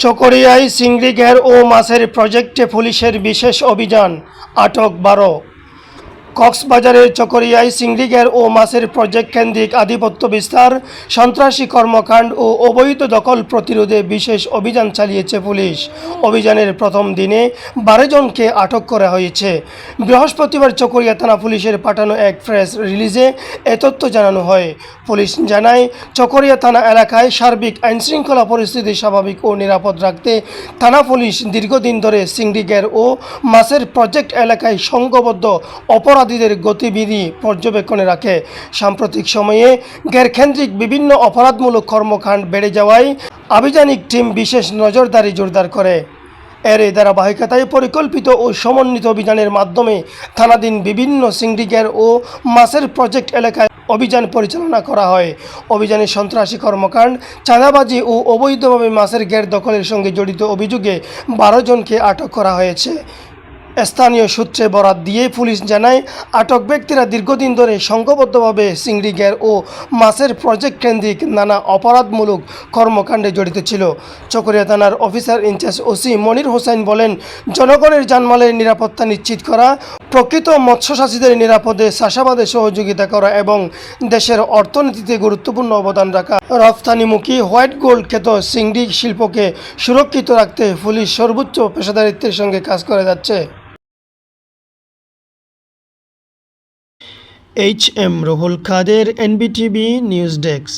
চকরিয়ায় চিংড়ি ঘের ও মাছের প্রজেক্টে পুলিশের বিশেষ অভিযান, আটক 12। কক্সবাজারের চকরিয়ায় চিংড়ি ঘের ও মাছের প্রজেক্ট কেন্দ্রিক আধিপত্য বিস্তার, সন্ত্রাসী কর্মকাণ্ড ও অবৈধ দখল প্রতিরোধে বিশেষ অভিযান চালিয়েছে পুলিশ। অভিযানের প্রথম দিনে 12 জনকে আটক করা হয়েছে। বৃহস্পতিবার চকরিয়া থানা পুলিশের পাঠানো এক প্রেস রিলিজে এ তথ্য জানানো হয়। পুলিশ জানায়, চকরিয়া থানা এলাকায় সার্বিক আইনশৃঙ্খলা পরিস্থিতি স্বাভাবিক ও নিরাপদ রাখতে থানা পুলিশ দীর্ঘদিন ধরে চিংড়ি ঘের ও মাছের প্রজেক্ট এলাকায় সংঘবদ্ধ অপরাধীদের গতিবিধি পর্যবেক্ষণে রাখে। সাম্প্রতিক সময়ে ঘেরকেন্দ্রিক বিভিন্ন অপরাধমূলক কর্মকাণ্ড বেড়ে যাওয়ায় আভিযানিক টিম বিশেষ নজরদারি জোরদার করে। এর ধারাবাহিকতায় পরিকল্পিত ও সমন্বিত অভিযানের মাধ্যমে থানাধীন বিভিন্ন চিংড়ি ঘের ও মাছের প্রজেক্ট এলাকায় অভিযান পরিচালনা করা হয়। অভিযানে সন্ত্রাসী কর্মকাণ্ড, চাঁদাবাজি ও অবৈধভাবে মাছের ঘের দখলের সঙ্গে জড়িত অভিযোগে 12 জনকে আটক করা হয়েছে। স্থানীয় সূত্রে বরাত দিয়ে পুলিশ জানায়, আটক ব্যক্তিরা দীর্ঘদিন ধরে সংঘবদ্ধভাবে চিংড়ি ঘের ও মাছের প্রজেক্ট কেন্দ্রিক নানা অপরাধমূলক কর্মকাণ্ডে জড়িত ছিল। চকরিয়া থানার officer in charge OC Monir Hossain বলেন, জনগণের জানমালের নিরাপত্তা নিশ্চিত করা, প্রকৃত মৎস্যচাষীদের নিরাপদে চাষাবাদে সহযোগিতা করা এবং দেশের অর্থনীতিতে গুরুত্বপূর্ণ অবদান রাখা রফতানিমুখী হোয়াইট গোল্ড খ্যাত চিংড়ি শিল্পকে সুরক্ষিত রাখতে পুলিশ সর্বোচ্চ পেশাদারিত্বের সঙ্গে কাজ করে যাচ্ছে। HM রুহুল কাদের, NBTV নিউজ ডেস্ক।